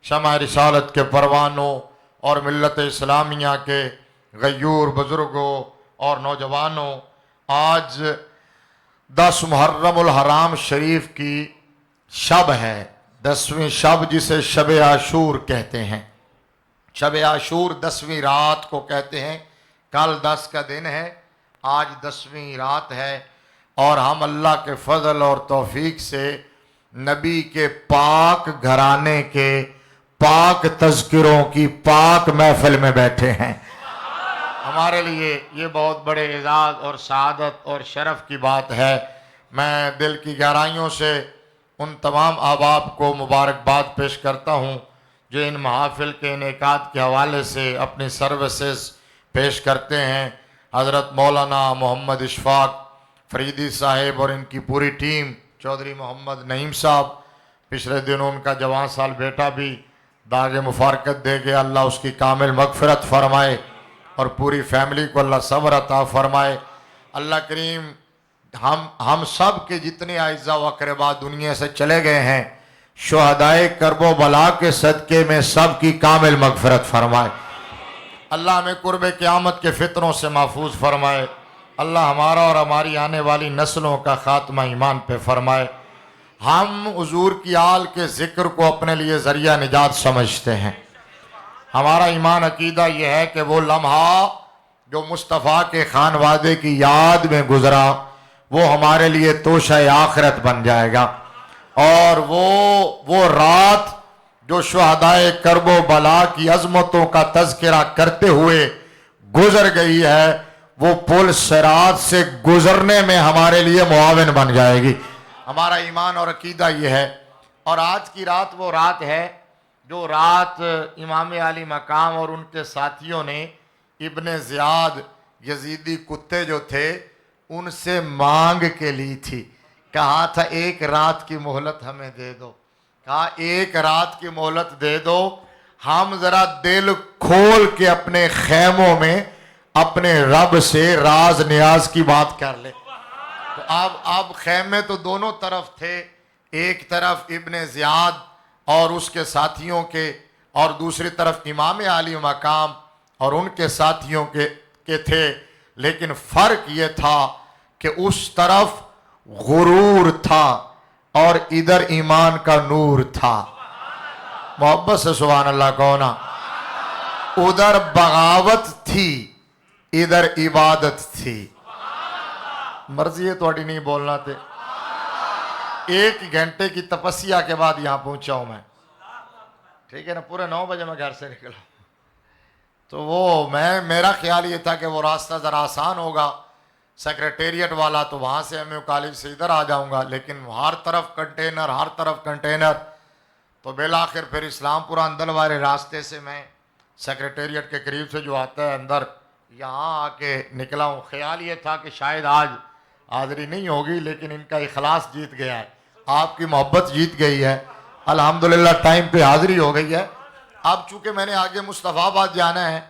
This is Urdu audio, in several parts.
شمع رسالت کے پروانوں اور ملت اسلامیہ کے غیور بزرگوں اور نوجوانوں، آج 10 محرم الحرام شریف کی شب ہے، 10ویں شب جسے شب عاشور کہتے ہیں۔ شب عاشور 10ویں رات کو کہتے ہیں۔ کل 10 کا دن ہے، آج 10ویں رات ہے، اور ہم اللہ کے فضل اور توفیق سے نبی کے پاک گھرانے کے پاک تذکروں کی پاک محفل میں بیٹھے ہیں۔ ہمارے لیے یہ بہت بڑے اعزاز اور سعادت اور شرف کی بات ہے۔ میں دل کی گہرائیوں سے ان تمام احباب کو مبارکباد پیش کرتا ہوں جو ان محافل کے انعقاد کے حوالے سے اپنی سروسز پیش کرتے ہیں۔ حضرت مولانا محمد اشفاق فریدی صاحب اور ان کی پوری ٹیم، چودھری محمد نعیم صاحب، پچھلے دنوں ان کا جوان سال بیٹا بھی داغ مفارقت دے گیا، اللہ اس کی کامل مغفرت فرمائے اور پوری فیملی کو اللہ صبر عطا فرمائے۔ اللہ کریم ہم سب کے جتنے اعزاء و اقربا دنیا سے چلے گئے ہیں، شہدائے کرب و بلا کے صدقے میں سب کی کامل مغفرت فرمائے۔ اللہ ہمیں قرب قیامت کے فتنوں سے محفوظ فرمائے۔ اللہ ہمارا اور ہماری آنے والی نسلوں کا خاتمہ ایمان پہ فرمائے۔ ہم حضور کی آل کے ذکر کو اپنے لیے ذریعہ نجات سمجھتے ہیں۔ ہمارا ایمان عقیدہ یہ ہے کہ وہ لمحہ جو مصطفیٰ کے خانوادے کی یاد میں گزرا وہ ہمارے لیے توشہ آخرت بن جائے گا، اور وہ رات جو شہدائے کرب و بلا کی عظمتوں کا تذکرہ کرتے ہوئے گزر گئی ہے، وہ پل صراط سے گزرنے میں ہمارے لیے معاون بن جائے گی۔ ہمارا ایمان اور عقیدہ یہ ہے۔ اور آج کی رات وہ رات ہے جو رات امام علی مقام اور ان کے ساتھیوں نے ابن زیاد یزیدی کتے جو تھے ان سے مانگ کے لی تھی۔ کہا تھا ایک رات کی مہلت ہمیں دے دو، کہا ایک رات کی مہلت دے دو، ہم ذرا دل کھول کے اپنے خیموں میں اپنے رب سے راز نیاز کی بات کر لیں۔ تو اب خیمے تو دونوں طرف تھے، ایک طرف ابن زیاد اور اس کے ساتھیوں کے، اور دوسری طرف امام علی مقام اور ان کے ساتھیوں کے تھے، لیکن فرق یہ تھا کہ اس طرف غرور تھا اور ادھر ایمان کا نور تھا۔ محبت سے سبحان اللہ کہنا۔ ادھر بغاوت تھی، ادھر عبادت تھی۔ مرضی ہے تھوڑی نہیں بولنا تھے۔ 1 گھنٹے کی تپسیا کے بعد یہاں پہنچا ہوں میں، ٹھیک ہے نا، پورے 9 بجے میں گھر سے نکلا، تو میرا خیال یہ تھا کہ وہ راستہ ذرا آسان ہوگا، سیکریٹریٹ والا، تو وہاں سے ایم یو کالج سے ادھر آ جاؤں گا، لیکن ہر طرف کنٹینر، تو بالآخر پھر اسلام پورہ اندر والے راستے سے میں سیکریٹریٹ کے قریب سے جو آتا ہے اندر، یہاں آ کے نکلا ہوں۔ خیال یہ تھا کہ شاید آج حاضری نہیں ہوگی، لیکن ان کا اخلاص جیت گیا ہے، آپ کی محبت جیت گئی ہے، الحمدللہ ٹائم پہ حاضری ہو گئی ہے۔ اب چونکہ میں نے آگے مصطفیٰ آباد جانا ہے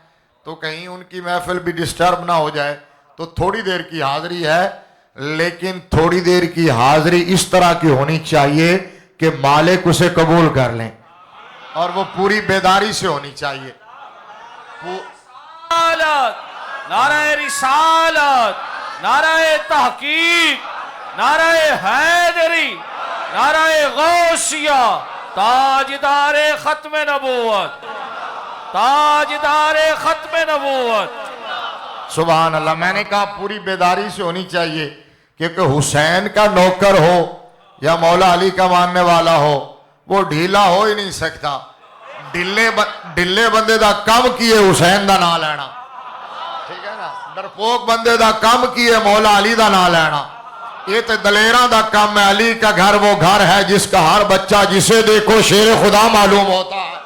تو کہیں ان کی محفل بھی ڈسٹرب نہ ہو جائے، تو تھوڑی دیر کی حاضری ہے، لیکن تھوڑی دیر کی حاضری اس طرح کی ہونی چاہیے کہ مالک اسے قبول کر لیں، اور وہ پوری بیداری سے ہونی چاہیے۔ نعرہ رسالت، نعرہ تحقیق، نعرہ حیدری، نعرہ غوثیہ، تاجدار ختم نبوت، تاجدار ختم نبوت۔ سبحان اللہ۔ میں نے کہا پوری بیداری سے ہونی چاہیے، کیونکہ حسین کا نوکر ہو یا مولا علی کا ماننے والا ہو وہ ڈھیلا ہو ہی نہیں سکتا۔ ڈلے بندے دا کم کیے حسین دا نام لینا، ٹھیک ہے نا، ڈرپوک بندے دا کم کیے مولا علی دا نام لینا۔ یہ تو دلیراں دا کم ہے، علی کا گھر وہ گھر ہے جس کا ہر بچہ جسے دیکھو شیر خدا معلوم ہوتا ہے۔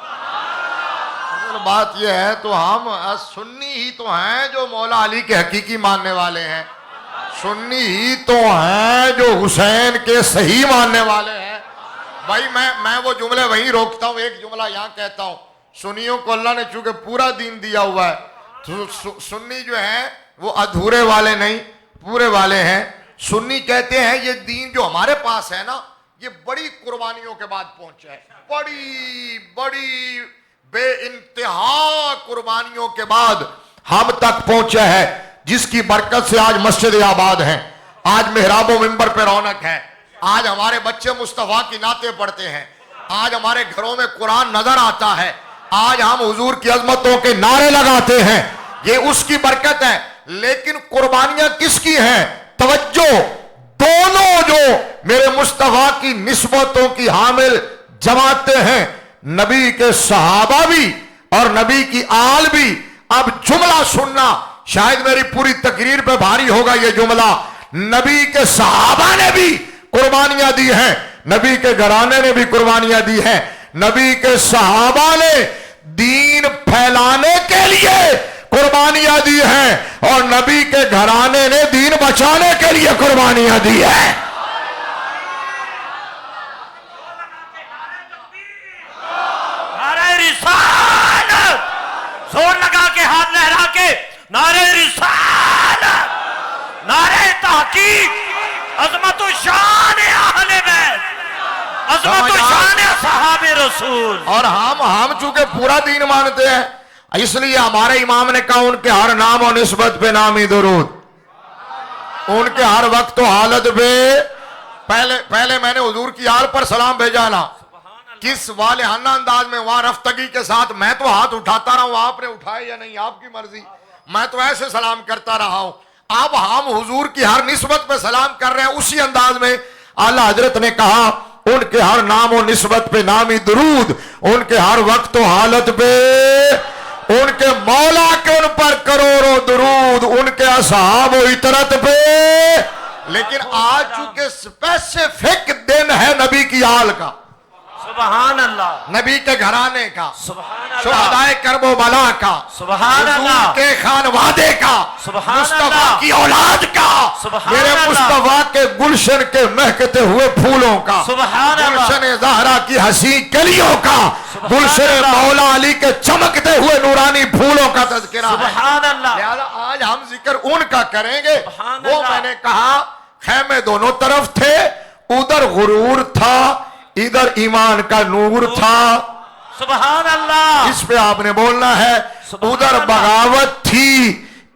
بات یہ ہے تو ہم سنی ہی تو ہیں جو مولا علی کے حقیقی ماننے والے ہیں، سنی ہی تو ہیں جو حسین کے صحیح ماننے والے ہیں۔ بھائی میں وہ جملے وہیں روکتا ہوں، ایک جملہ یہاں کہتا ہوں۔ سنیوں کو اللہ نے چونکہ پورا دین دیا ہوا ہے، سنی جو ہیں وہ ادھورے والے نہیں، پورے والے ہیں۔ سنی کہتے ہیں یہ دین جو ہمارے پاس ہے نا، یہ بڑی قربانیوں کے بعد پہنچا ہے، بڑی بڑی بے انتہا قربانیوں کے بعد ہم تک پہنچا ہے، جس کی برکت سے آج مسجد آباد ہیں، آج محراب و منبر پہ رونق ہے، آج ہمارے بچے مصطفیٰ کی نعتیں پڑھتے ہیں، آج ہمارے گھروں میں قرآن نظر آتا ہے، آج ہم حضور کی عظمتوں کے نعرے لگاتے ہیں، یہ اس کی برکت ہے۔ لیکن قربانیاں کس کی ہیں؟ توجہ، دونوں جو میرے مصطفیٰ کی نسبتوں کی حامل جماعتیں ہیں، نبی کے صحابہ بھی اور نبی کی آل بھی۔ اب جملہ سننا، شاید میری پوری تقریر پہ بھاری ہوگا یہ جملہ، نبی کے صحابہ نے بھی قربانیاں دی ہیں، نبی کے گھرانے نے بھی قربانیاں دی ہیں، نبی کے صحابہ نے دین پھیلانے کے لیے قربانیاں دی ہیں اور نبی کے گھرانے نے دین بچانے کے لیے قربانیاں دی ہیں۔ نعرہ رسالت، زور لگا کے ہاتھ لہرا کے نعرہ رسالت، نعرہ تحقیق، عظمت و شان اہل بیت، عظمت و شان اصحاب رسول۔ اور ہم چونکہ پورا دین مانتے ہیں، اس لیے ہمارے امام نے کہا ان کے ہر نام و نسبت پہ نامی درود، ان کے ہر وقت و حالت پہ۔ پہلے میں نے حضور کی آل پر سلام بھیجا نا، کس والہانہ انداز میں، وہاں رفتگی کے ساتھ، میں تو ہاتھ اٹھاتا رہا ہوں، آپ نے اٹھائے یا نہیں آپ کی مرضی، میں تو ایسے سلام کرتا رہا ہوں۔ اب ہم حضور کی ہر نسبت پہ سلام کر رہے ہیں اسی انداز میں۔ اعلیٰ حضرت نے کہا ان کے ہر نام و نسبت پہ نامی درود، ان کے ہر وقت و حالت پہ، ان کے مولا کے ان پر کروڑوں درود، ان کے اصحاب و اطرت پہ۔ لیکن آج چونکہ اسپیسیفک دن ہے نبی کی آل کا، سبحان اللہ، نبی کے گھرانے کا، سبحان اللہ، شہدائے کرب و بلا کا، سبحان اللہ، حضور کے خانوادے کا، سبحان مصطفیٰ اللہ، کی اولاد کا، سبحان میرے اللہ، مصطفیٰ کے گلشن کے مہکتے ہوئے پھولوں کا، سبحان اللہ، گلشن زہرا کی حسین کلیوں کا، سبحان گلشن اللہ، مولا علی کے چمکتے ہوئے نورانی پھولوں کا تذکرہ ہے۔ سبحان اللہ، لہذا آج ہم ذکر ان کا کریں گے۔ سبحان وہ اللہ، میں نے کہا خیمے دونوں طرف تھے، ادھر غرور تھا، ادھر ایمان کا نور تھا۔ سبحان اللہ، اس پہ آپ نے بولنا ہے۔ سبحان ادھر اللہ، بغاوت تھی،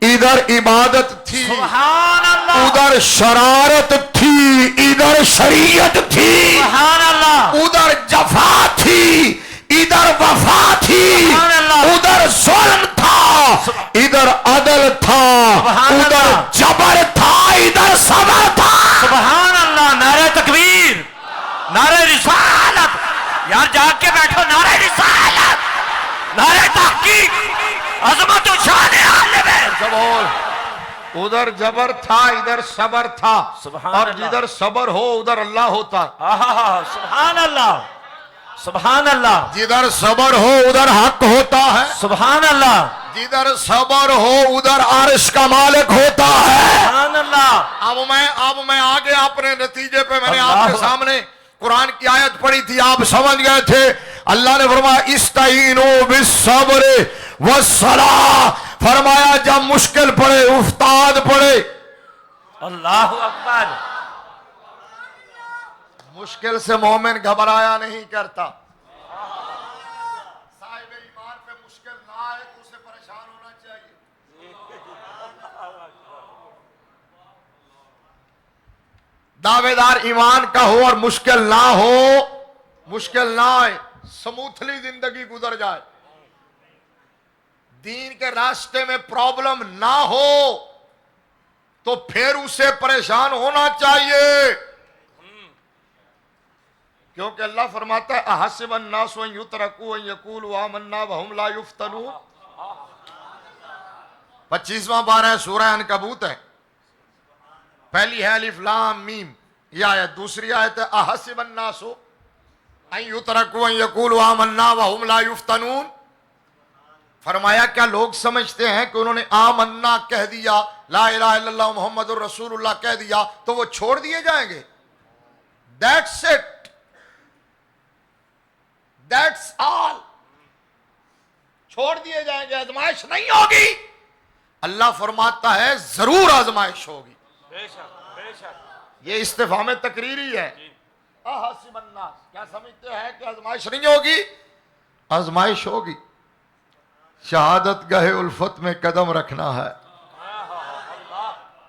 ادھر عبادت تھی، سبحان اللہ، ادھر شرارت تھی، ادھر شریعت تھی، سبحان اللہ، ادھر جفا تھی، ادھر وفا تھی، سبحان اللہ، ادھر ظلم تھا، ادھر عدل تھا، سبحان ادھر اللہ، جبر تھا، ادھر صبر تھا۔ سبحان اللہ، نعرہ تکبیر، نعرہ رسالت، یار جاگ کے بیٹھو، نعرہ رسالت، نعرہ تحقیق، عظمت و شان اہل بیت۔ ادھر جبر تھا، ادھر صبر تھا، سبحان اور اللہ، جدھر صبر ہو ادھر اللہ ہوتا، آہا، سبحان اللہ، سبحان اللہ، جدھر صبر ہو ادھر حق ہوتا ہے، سبحان اللہ، جدھر صبر ہو ادھر عرش کا مالک ہوتا ہے۔ سبحان اللہ، اب میں آگے اپنے نتیجے پہ میں نے اللہ آپ کے سامنے قرآن کی آیت پڑھی تھی، آپ سمجھ گئے تھے۔ اللہ نے فرمایا استعینوا بالصبر والصلاۃ، فرمایا جب مشکل پڑے افتاد پڑے، اللہ اکبر، مشکل سے مومن گھبرایا نہیں کرتا۔ صاحب ایمان پہ مشکل نہ آئے تو اسے پریشان ہونا چاہیے۔ دعوے دار ایمان کا ہو اور مشکل نہ ہو، مشکل نہ آئے، سموتھلی زندگی گزر جائے، دین کے راستے میں پرابلم نہ ہو تو پھر اسے پریشان ہونا چاہیے، کیونکہ اللہ فرماتا ہے احسب الناس ان یترکوا ان یقولوا آمنا وهم لا یفتنون۔ 25واں پارہ ہے، سورہ عنکبوت ہے، پہلی ہے الف لام میم یہ آیت، دوسری آیت ہے احسب الناس ان یترکوا ان یقولوا آمنا وهم لا یفتنون۔ فرمایا کیا لوگ سمجھتے ہیں کہ انہوں نے آمنا کہہ دیا، لا الہ الا اللہ محمد الرسول اللہ کہہ دیا تو وہ چھوڑ دیے جائیں گے؟ That's it. That's all. چھوڑ دیے جائیں گے، آزمائش نہیں ہوگی؟ اللہ فرماتا ہے ضرور آزمائش ہوگی۔ بے شک، بے شک، یہ استفہام تقریری ہے، احسب الناس، کیا سمجھتے ہیں کہ آزمائش نہیں ہوگی؟ آزمائش ہوگی. شہادت گاہ الفت میں قدم رکھنا ہے.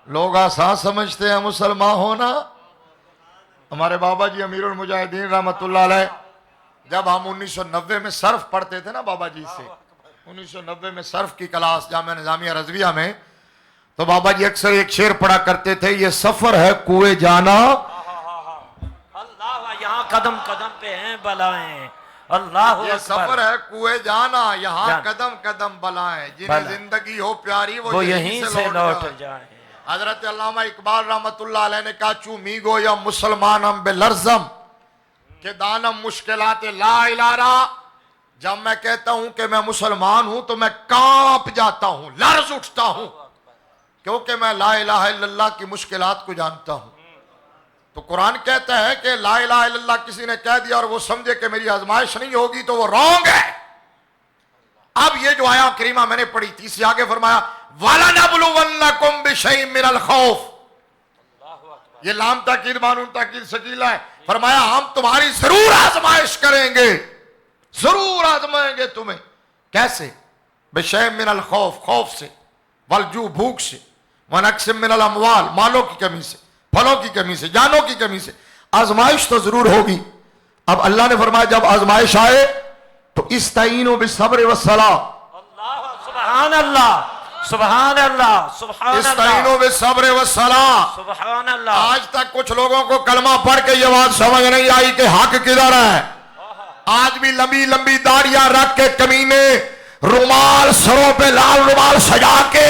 لوگ آسان سمجھتے ہیں مسلمان ہونا. ہمارے بابا جی امیر المجاہدین رحمت اللہ علیہ جب ہم 1990 میں صرف پڑھتے تھے نا بابا جی سے، 1990 میں صرف کی کلاس جامعہ نظامیہ رضویہ میں، تو بابا جی اکثر ایک شعر پڑھا کرتے تھے، یہ سفر ہے کوئے جانا. اللہ یہاں قدم قدم پہ ہیں بلائیں. اللہ یہ سفر ہے کوئے جانا، یہاں جان. قدم قدم بلائیں. جنہیں زندگی ہو پیاری وہ یہیں سے لوٹ جائیں. حضرت علامہ اقبال رحمت اللہ علیہ نے کہا چومیگو یا مسلمانم بلرزم کہ دانم مشکلات لا الارا. جب میں کہتا ہوں کہ میں مسلمان ہوں تو میں کانپ جاتا ہوں، لرز اٹھتا ہوں، کیونکہ میں لا الہ الا اللہ کی مشکلات کو جانتا ہوں. تو قرآن کہتا ہے کہ لا الہ الا اللہ کسی نے کہہ دیا اور وہ سمجھے کہ میری آزمائش نہیں ہوگی تو وہ رونگ ہے. اب یہ جو آیا کریمہ میں نے پڑھی تھی، اس سے آگے فرمایا وَلَنَبْلُوَنَّكُمْ بِشَيْءٍ مِّنَ الْخَوْفِ. یہ لام تاکید مانون تاکید ثقیلہ ہے. فرمایا ہم تمہاری ضرور آزمائش کریں گے، ضرور آزمائیں گے تمہیں. کیسے؟ بِشَيْءٍ مِّنَ الْخَوْفِ، خوف سے، والجوع بھوک سے، وَنَقْصٍ مِّنَ الْأَمْوَالِ مالوں کی کمی سے، پھلوں کی کمی سے، جانوں کی کمی سے. آزمائش تو ضرور ہوگی. اب اللہ نے فرمایا جب آزمائش آئے تو استعینوا بالصبر والصلاۃ. سبحان اللہ سبحان اللہ سبحان اللہ استعینوا بالصبر والصلاۃ. سبحان اللہ. آج تک کچھ لوگوں کو کلمہ پڑھ کے یہ بات سمجھ نہیں آئی کہ حق کدھر ہے. آج بھی لمبی لمبی داڑیاں رکھ کے کمینے رومال سروں پہ لال رومال سجا کے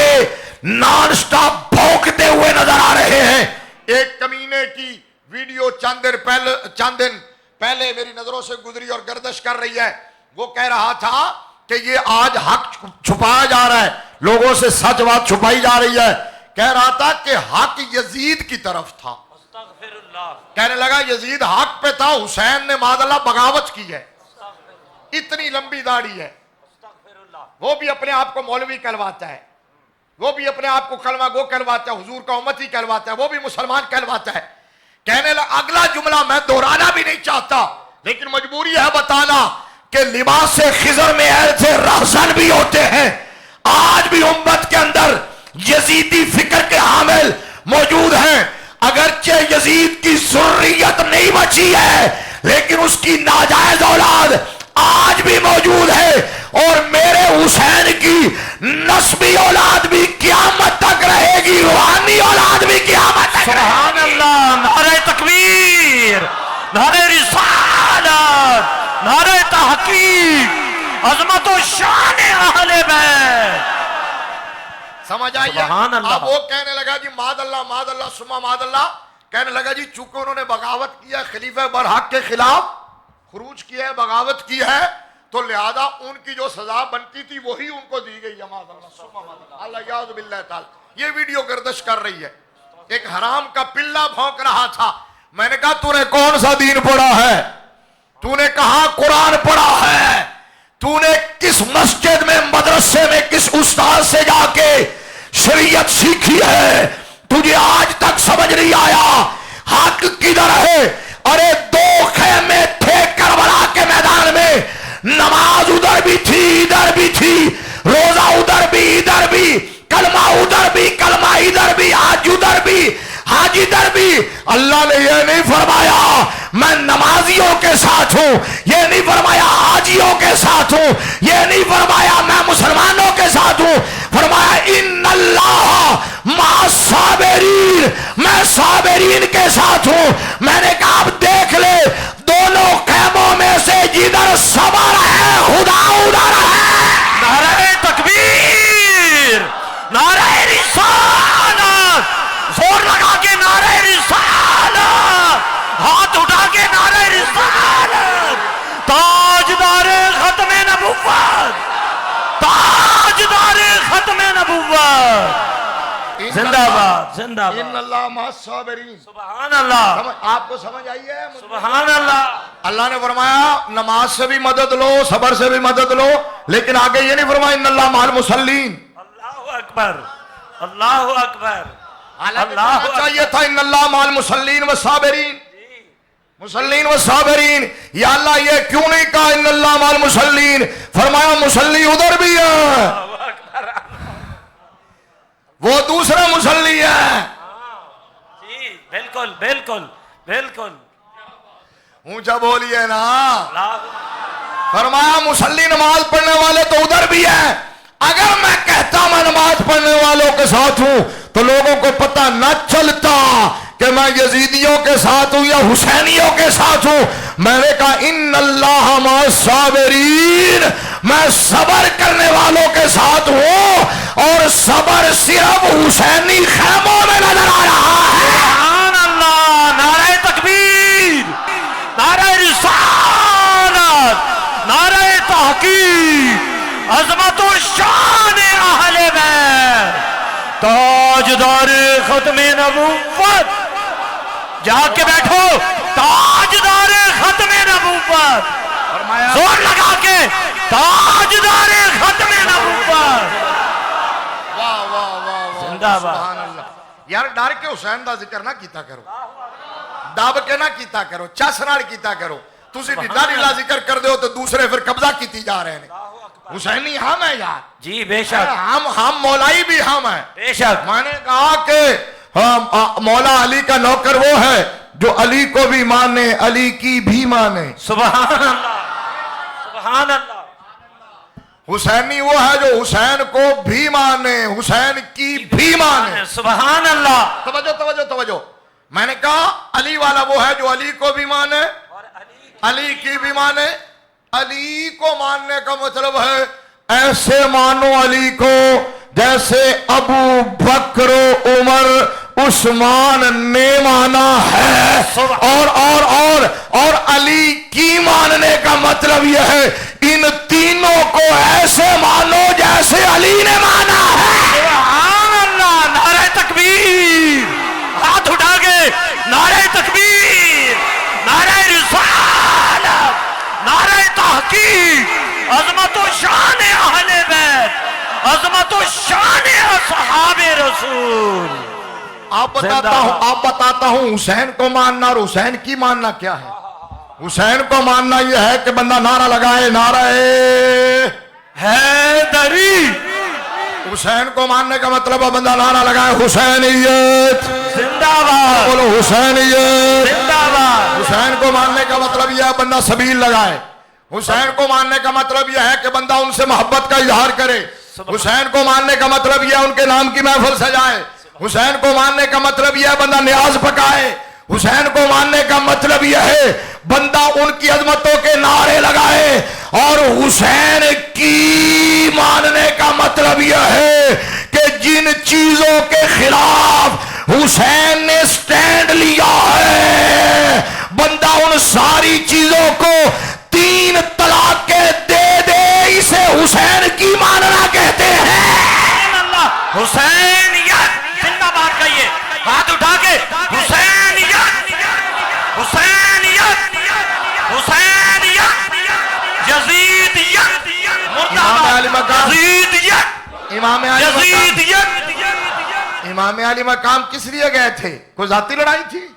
نان سٹاپ بھونکتے ہوئے نظر آ رہے ہیں. ایک کمینے کی ویڈیو چند دن پہلے میری نظروں سے گزری اور گردش کر رہی ہے. وہ کہہ رہا تھا کہ یہ آج حق چھپایا جا رہا ہے، لوگوں سے سچ بات چھپائی جا رہی ہے. کہہ رہا تھا کہ حق یزید کی طرف تھا. استغفر اللہ. کہنے لگا یزید حق پہ تھا، حسین نے معاذ اللہ بغاوت کی ہے. اتنی لمبی داڑھی ہے. استغفر اللہ. وہ بھی اپنے آپ کو مولوی کہلواتا ہے، وہ بھی اپنے آپ کو کلمہ گو کہلواتا ہے، حضور کا امتی کہلواتا ہے، وہ بھی مسلمان کہلواتا ہے. کہنے لگا اگلا جملہ میں دہرانا بھی نہیں چاہتا لیکن مجبوری ہے بتانا کہ لباس خضر میں ایسے رہزن بھی ہوتے ہیں. آج بھی امت کے اندر یزیدی فکر کے حامل موجود ہیں. اگرچہ یزید کی ذریت نہیں بچی ہے لیکن اس کی ناجائز اولاد آج بھی موجود ہے، اور میرے حسین کی نسبی اولاد بھی قیامت تک رہے گی، روحانی اولاد بھی قیامت تک. سبحان اللہ. نعرہ تکبیر، نعرہ رسالت، نعرہ تحقیق، عظمت و شان اہل بیت. سمجھ آئیے؟ سبحان اللہ. اب وہ کہنے لگا جی معاذ اللہ ثم معاذ اللہ. کہنے لگا جی چونکہ انہوں نے بغاوت کیا، خلیفہ برحق کے خلاف خروج کیا ہے، بغاوت کی ہے، تو لہذا ان کی جو سزا بنتی تھی وہی ان کو دی گئی. معاذ اللہ ثم معاذ اللہ. اللہ یعوذ باللہ تعالی. یہ ویڈیو گردش کر رہی ہے. ایک حرام کا پلہ بھونک رہا تھا. میں نے کہا تو نے کون سا دین پڑھا ہے؟ تو نے کہاں قرآن پڑھا ہے؟ تو نے کس مسجد میں، مدرسے میں، کس استاد سے جا کے شریعت سیکھی ہے؟ تجھے آج تک سمجھ نہیں آیا حق کدھر ہے؟ ارے دو خیمے تھے کربلا کے میدان میں، نماز ادھر بھی تھی ادھر بھی تھی، روزہ ادھر بھی ادھر بھی، کلمہ ادھر بھی کلمہ ادھر بھی، حج ادھر بھی حج ادھر بھی. اللہ نے یہ نہیں فرمایا میں نمازیوں کے ساتھ ہوں، یہ نہیں فرمایا حاجیوں کے ساتھ ہوں، یہ نہیں فرمایا میں مسلمانوں کے ساتھ ہوں. فرمایا ان اللہ مع الصابرین، میں صابرین کے ساتھ ہوں. میں نے کہا اب دیکھ لے دونوں خیموں میں سے جدھر صبر ہے خدا ادھر ہے. نعرہ تکبیر، نعرہ رسالت، زور لگا کے نعرہ رسالت، ہاتھ اٹھا کے نعرہ رسالت. تاجدار ختم نبوت، تاجدار ختم نبوت. زندہ باد زندہ ان باد. اللہ مع الصابرین. سبحان اللہ آپ کو سمجھ آئی ہے؟ سبحان اللہ. اللہ نے فرمایا نماز سے بھی مدد لو، صبر سے بھی مدد لو، لیکن آگے یہ نہیں فرمایا ان اللہ مع المصلین. اللہ اکبر، اللہ اکبر. اللہ چاہیے تھا ان اللہ مع المصلین والصابرین. مسلین و صابرین. یا اللہ یہ کیوں نہیں کہا ان اللہ مع المصلین؟ فرمایا مصلی ادھر بھی ہے، وہ دوسرا مصلی ہے. جی بالکل بالکل بالکل. اونچا بولیے نا. فرمایا مصلی نماز پڑھنے والے تو ادھر بھی ہیں. اگر میں کہتا میں نماز پڑھنے والوں کے ساتھ ہوں تو لوگوں کو پتہ نہ چلتا کہ میں یزیدیوں کے ساتھ ہوں یا حسینیوں کے ساتھ ہوں. میں نے کہا ان اللہ مع الصابرین، میں صبر کرنے والوں کے ساتھ ہوں، اور صبر صرف حسینی خیموں میں نظر آ رہا ہے. سبحان اللہ. نعرہ تکبیر، نعرہ رسالت، نعرہ تحقیق، عظمت و شان اہل بیت، تاجدار ختم نبوت. جا کے بیٹھو، تاجدار ختم نبوت. زور لگا کے تاجدار ختم نبوت. واہ واہ واہ واہ، زندہ باد. سبحان اللہ. یار ڈر کے حسین دا ذکر نہ کیتا کرو، دب کے نہ کیتا کرو، چس نال کیتا کرو. تسی ڈھلا ڈھلا ذکر کر دیو تو دوسرے پھر قبضہ کیتی جا رہے ہیں. حسینی ہم ہیں یار. جی بے شک، ہم مولائی بھی ہم ہیں. بے شک. میں نے کہا کہ مولا علی کا نوکر وہ ہے جو علی کو بھی مانے، علی کی بھی مانے. سبحان اللہ، سبحان اللہ. حسینی وہ ہے جو حسین کو بھی مانے، حسین کی بھی مانے. سبحان اللہ. توجہ توجہ توجہ. میں نے کہا علی والا وہ ہے جو علی کو بھی مانے، علی کی بھی مانے. علی کو ماننے کا مطلب ہے ایسے مانو علی کو جیسے ابو بکر و عمر عثمان نے مانا ہے. اور علی کی ماننے کا مطلب یہ ہے ان تینوں کو ایسے مانو جیسے علی نے مانا ہے. سبحان اللہ. نعرہ تکبیر، ہاتھ اٹھا کے نعرہ تکبیر، نعرہ رسالت، نعرہ تحقیق، عظمت و شان اہل بیت، عظمت و شان اصحاب رسول. آپ بتاتا ہوں حسین کو ماننا اور حسین کی ماننا کیا ہے. حسین کو ماننا یہ ہے کہ بندہ نعرہ لگائے نعرہ حیدری. حسین کو ماننے کا مطلب ہے بندہ نعرہ لگائے حسینیت زندہ باد، بولو، حسینیت زندہ باد. حسین کو ماننے کا مطلب یہ ہے بندہ سبیل لگائے. حسین کو ماننے کا مطلب یہ ہے کہ بندہ ان سے محبت کا اظہار کرے. حسین کو ماننے کا مطلب یہ ہے ان کے نام کی محفل سجائے. حسین کو ماننے کا مطلب یہ ہے بندہ نیاز پکائے. حسین کو ماننے کا مطلب یہ ہے بندہ ان کی عظمتوں کے نعرے لگائے. اور حسین کی ماننے کا مطلب یہ ہے کہ جن چیزوں کے خلاف حسین نے سٹینڈ لیا ہے بندہ ان ساری چیزوں کو 3 طلاق کے دے دے. اسے حسین کی ماننا کہتے ہیں. حسینیت زندہ باد. کہیے ہاتھ اٹھا کے حسینیت، حسینیت، حسینیت، یزیدیت، مردہ یزیدیت، یزیدیت. امام علی مقام کس لیے گئے تھے؟ کوئی ذاتی لڑائی تھی؟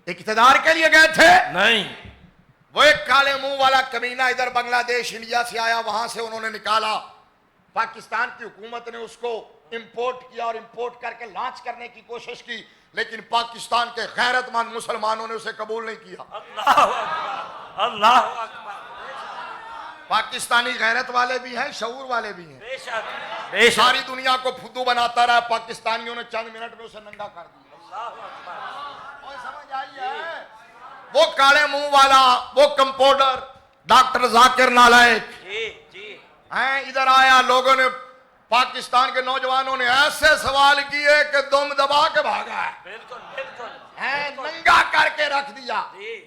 اقتدار کے لیے گئے تھے؟ نہیں. وہ ایک کالے منہ والا کمینہ ادھر بنگلہ دیش انڈیا سے آیا، وہاں سے انہوں نے نکالا. پاکستان کی حکومت نے اس کو امپورٹ کیا اور امپورٹ کر کے لانچ کرنے کی کوشش کی، لیکن پاکستان کے غیرت مند مسلمانوں نے اسے قبول نہیں کیا. اللہ اکبر، اللہ اکبر. پاکستانی غیرت والے بھی ہیں، شعور والے بھی ہیں. بے شک، بے شک. ساری دنیا کو پھدو بناتا رہا، پاکستانیوں نے چند منٹ میں اسے ننگا کر دیا. کوئی سمجھ آئی ہے؟ وہ کالے منہ والا، وہ کمپاؤنڈر ڈاکٹر ذاکر نالائق جی جی ہیں، ادھر آیا. لوگوں نے، پاکستان کے نوجوانوں نے ایسے سوال کیے کہ دم دبا کے بھاگا ہے. بالکل بالکل. ننگا کر کے رکھ دیا.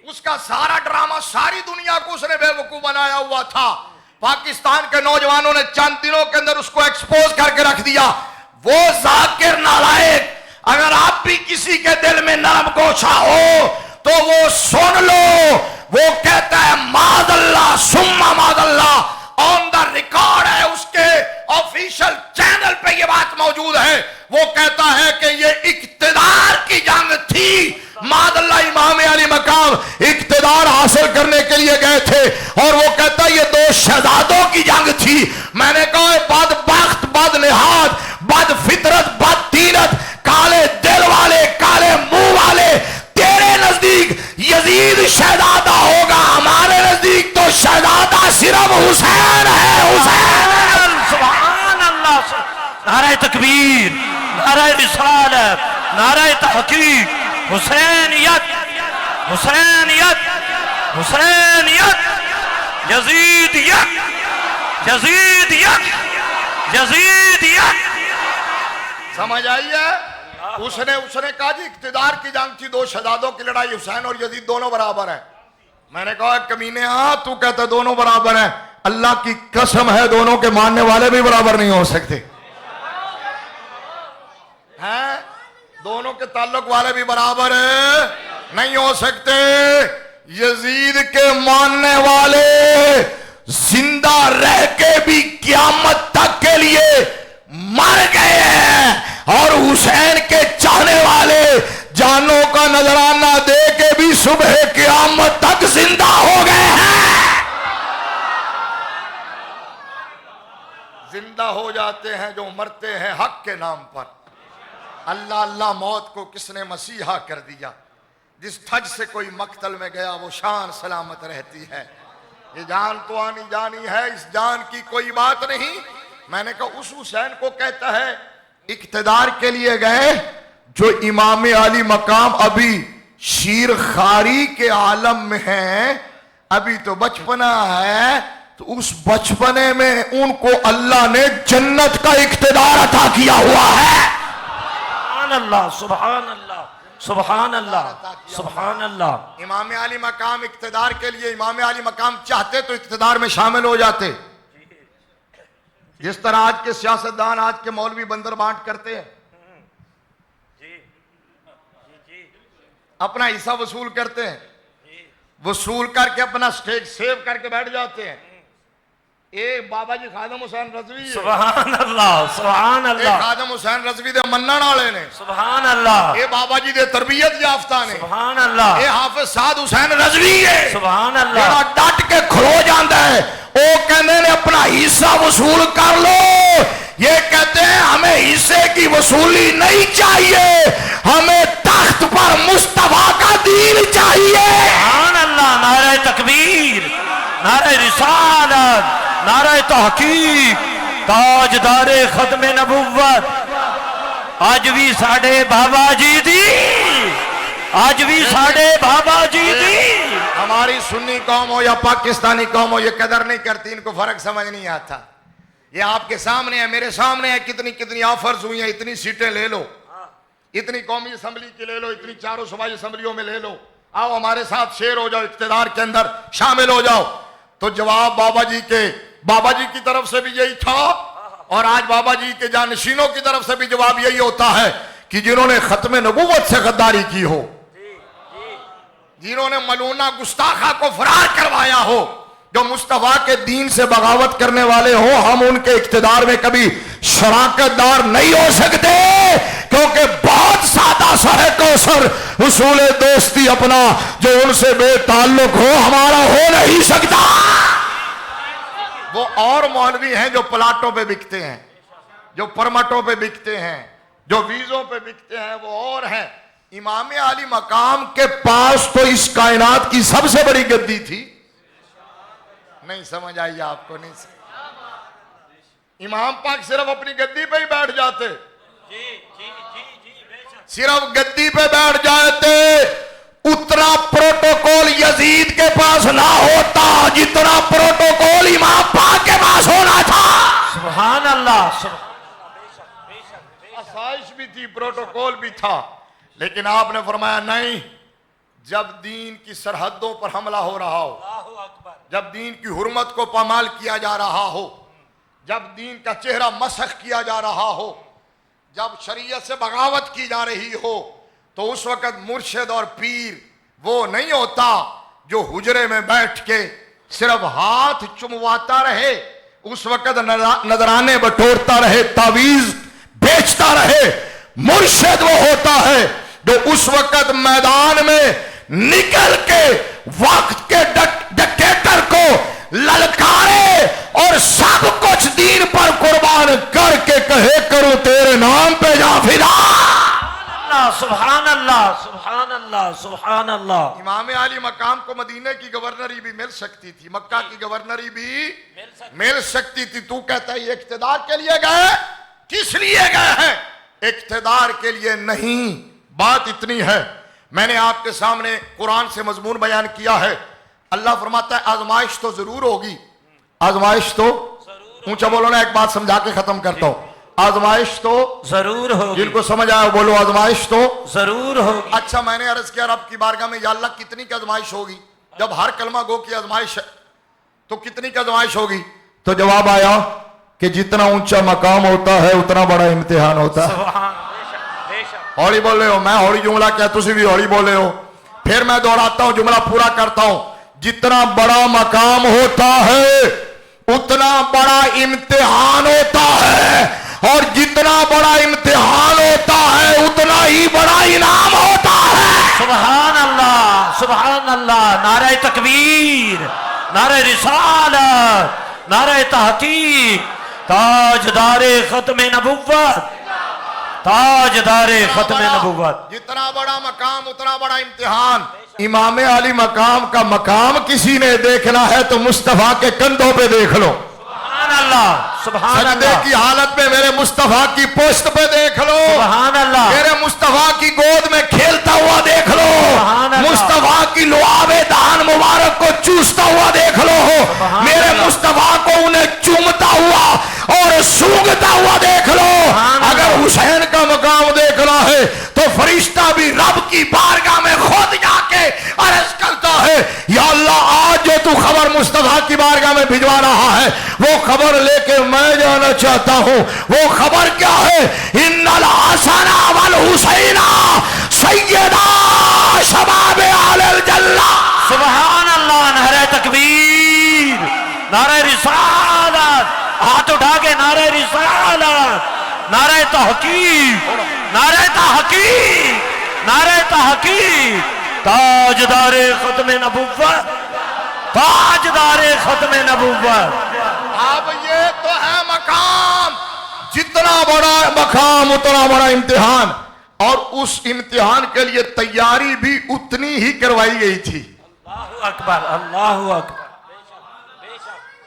اس کا سارا ڈرامہ ساری دنیا کو اس نے بے وقوف بنایا ہوا تھا. پاکستان کے نوجوانوں نے چند دنوں کے اندر اس کو ایکسپوز کر کے رکھ دیا. وہ ذاکر نالائق، اگر آپ بھی کسی کے دل میں نرم گوشہ ہو تو وہ سن لو. وہ کہتا ہے معاذ اللہ ثم معاذ اللہ. آن دا ریکارڈ ہے، اس کے آفیشل چینل پہ یہ بات موجود ہے. وہ کہتا ہے کہ یہ اقتدار کی جنگ تھی. معاذ اللہ شہزادہ صرف حسین ہے، حسین۔ سبحان اللہ، نعرہ تکبیر، نعرہ رسالت، نعرہ تحقیق، حسینیت، حسینیت، حسینیت، یزیدیت، یزیدیت، یزیدیت۔ سمجھ آئی ہے؟ اس نے کہا جی اقتدار کی جنگ تھی، دو شہزادوں کی لڑائی، حسین اور یزید دونوں برابر ہیں۔ میں نے کہا کمینے ہاں تو کہتا دونوں برابر ہیں، اللہ کی قسم ہے دونوں کے ماننے والے بھی برابر نہیں ہو سکتے ہیں، دونوں کے تعلق والے بھی برابر نہیں ہو سکتے۔ یزید کے ماننے والے زندہ رہ کے بھی قیامت تک کے لیے مر گئے ہیں، اور حسین کے چاہنے والے جانوں کا نذرانہ دے کے بھی صبح قیامت تک زندہ ہو گئے ہیں۔ زندہ ہو جاتے ہیں جو مرتے ہیں حق کے نام پر۔ اللہ اللہ موت کو کس نے مسیحا کر دیا، جس تھج سے کوئی مقتل میں گیا وہ شان سلامت رہتی ہے۔ یہ جان تو آنی جانی ہے، اس جان کی کوئی بات نہیں۔ میں نے کہا اس حسین کو کہتا ہے اقتدار کے لیے گئے جو امام علی مقام ابھی شیر خاری کے عالم میں ہیں، ابھی تو بچپنا ہے، تو اس بچپنے میں ان کو اللہ نے جنت کا اقتدار عطا کیا ہوا ہے۔ سبحان اللہ، سبحان اللہ، سبحان اللہ، سبحان اللہ۔ امام علی مقام اقتدار کے لیے، امام علی مقام چاہتے تو اقتدار میں شامل ہو جاتے، جس طرح آج کے سیاستدان، آج کے مولوی بندر بانٹ کرتے ہیں، اپنا حصہ وصول کرتے ہیں، وصول کر کے اپنا سٹیک سیو کر کے بیٹھ جاتے ہیں۔ ایک بابا جی خادم حسین رضوی ہے، سبحان اللہ، سبحان ایک اللہ، خادم حسین رضوی دے منن والے نے، سبحان اللہ، اے بابا جی دے تربیت یافتہ نے، سبحان اللہ، اے حافظ سعد حسین رضوی ہے، سبحان اللہ، جڑا ڈٹ کے کھلو جاندہ ہے، وہ کہنے نے اپنا حصہ وصول کر لو۔ یہ کہتے ہیں ہمیں حصے کی وصولی نہیں چاہیے، ہمیں تخت پر مصطفیٰ کا دین چاہیے۔ سبحان اللہ، نعرہ تکبیر، نعرہ رسالت، نعرہ تحقیق، تاجدار ختم نبوت، آج بھی ساڑھے بابا جی دی، آج بھی ساڑھے بابا جی دی۔ ہماری سنی قوم ہو یا پاکستانی قوم ہو یہ قدر نہیں کرتی، ان کو فرق سمجھ نہیں آتا۔ یہ آپ کے سامنے ہے، میرے سامنے ہے، کتنی کتنی آفرز ہوئی ہیں، اتنی سیٹیں لے لو، اتنی قومی اسمبلی کی لے لو، اتنی چاروں صوبائی اسمبلیوں میں لے لو، آؤ ہمارے ساتھ شیر ہو جاؤ، اقتدار کے اندر شامل ہو جاؤ۔ تو جواب بابا جی کی طرف سے بھی یہی تھا، اور آج بابا جی کے جانشینوں کی طرف سے بھی جواب یہی ہوتا ہے کہ جنہوں نے ختم نبوت سے غداری کی ہو، جنہوں نے ملونہ گستاخہ کو فرار کروایا ہو، جو مصطفیٰ کے دین سے بغاوت کرنے والے ہو، ہم ان کے اقتدار میں کبھی شراکت دار نہیں ہو سکتے، کیونکہ بہت سادہ سا ہے کوثر، اصول دوستی اپنا جو ان سے بے تعلق ہو ہمارا ہو نہیں سکتا۔ وہ اور مولوی ہیں جو پلاٹوں پہ بکتے ہیں، جو پرمٹوں پہ بکتے ہیں، جو ویزوں پہ بکتے ہیں، وہ اور ہیں۔ امام علی مقام کے پاس تو اس کائنات کی سب سے بڑی گدی تھی، نہیں سمجھ آئی آپ کو؟ نہیں امام پاک صرف اپنی گدی پہ ہی بیٹھ جاتے، صرف گدی پہ بیٹھ جاتے، اتنا پروٹوکول یزید کے پاس نہ ہوتا جتنا پروٹوکول امام پاک کے پاس ہونا تھا۔ سبحان اللہ، آسائش بھی تھی، پروٹوکول بھی تھا، لیکن آپ نے فرمایا نہیں، جب دین کی سرحدوں پر حملہ ہو رہا ہو، جب دین کی حرمت کو پامال کیا جا رہا ہو، جب دین کا چہرہ مسخ کیا جا رہا ہو، جب شریعت سے بغاوت کی جا رہی ہو، تو اس وقت مرشد اور پیر وہ نہیں ہوتا جو حجرے میں بیٹھ کے صرف ہاتھ چمواتا رہے، اس وقت نذرانے بٹورتا رہے، تعویذ بیچتا رہے۔ مرشد وہ ہوتا ہے جو اس وقت میدان میں نکل کے وقت کے ڈکٹیٹر کو للکارے اور سب کچھ دین پر قربان کر کے کہے کروں تیرے نام پہ جا فدا۔ سبحان اللہ سبحان اللہ سبحان اللہ. امام علی مقام کو مدینہ کی گورنری بھی مل سکتی تھی, مکہ کی گورنری بھی مل سکتی تھی. تو کہتا ہے یہ اقتدار کے لیے گئے, کس لیے گئے ہیں؟ اقتدار کے لیے نہیں. بات اتنی ہے, میں نے آپ کے سامنے قرآن سے مضمون بیان کیا ہے. اللہ فرماتا ہے آزمائش تو ضرور ہوگی, آزمائش تو, اونچا بولو نا, ایک بات سمجھا کے ختم کرتا ہوں. آزمائش تو ضرور ہوگی. جن کو سمجھ آیا بولو آزمائش تو ضرور ہوگی. اچھا, میں نے عرض کیا رب کی بارگاہ میں, یا اللہ کتنی کی آزمائش ہوگی؟ جب ہر کلمہ گو کی آزمائش ہے تو کتنی کی آزمائش ہوگی؟ تو جواب آیا کہ جتنا اونچا مقام ہوتا ہے اتنا بڑا امتحان ہوتا ہے. سبحان. ہوڑی بول رہے ہو, میں ہوڑی جملہ کیا, تسی بھی ہوڑی بول رہے ہو. پھر میں دوہراتا ہوں, جملہ پورا کرتا ہوں. جتنا بڑا مقام ہوتا ہے اتنا بڑا امتحان ہوتا ہے, اور جتنا بڑا امتحان ہوتا ہے اتنا ہی بڑا انعام ہوتا ہے. سبحان اللہ سبحان اللہ. نعرہ تکبیر, نعرہ رسالت, نعرہ تحقیق, تاجدار ختم نبوت, تاجدار ختم نبوت. جتنا بڑا مقام اتنا بڑا امتحان. امام علی مقام کا مقام کسی نے دیکھنا ہے تو مصطفیٰ کے کندھوں پہ دیکھ لو. سبحان اللہ سبحان سجدے اللہ کی حالت میں میرے مصطفیٰ کی پوست پہ دیکھ لو. سبحان اللہ. میرے مصطفیٰ کی گود میں کھیلتا ہوا دیکھ لو. سبحان اللہ. مصطفیٰ کی لعاب دہان مبارک کو چوستا ہوا دیکھ لو. سبحان میرے اللہ. مصطفیٰ کو انہیں چومتا ہوا اور سونگتا ہوا دیکھ لو. سبحان اللہ. اگر حسین کا مقام دیکھنا ہے تو فرشتہ بھی رب کی بارگاہ میں خود جا کے عرض کرتا ہے, یا اللہ آج جو تو خبر مصطفیٰ کی بارگاہ میں بھجوا رہا ہے وہ خبر لے کے میں جانا چاہتا ہوں. وہ خبر کیا ہے؟ ان الحسن والحسین سیدا شباب اہل الجنہ. سبحان اللہ. نعرہ تکبیر, نعرہ رسالت, ہاتھ اٹھا کے نعرہ رسالت, نعرہ تحقیق, نعرہ تحقیق, نعرہ تحقیق. تاجدار ختم نبوت, تاجدار ختم نبوت. اب یہ تو ہے مقام. جتنا بڑا مقام اتنا بڑا امتحان, اور اس امتحان کے لیے تیاری بھی اتنی ہی کروائی گئی تھی. اللہ اکبر اللہ اکبر.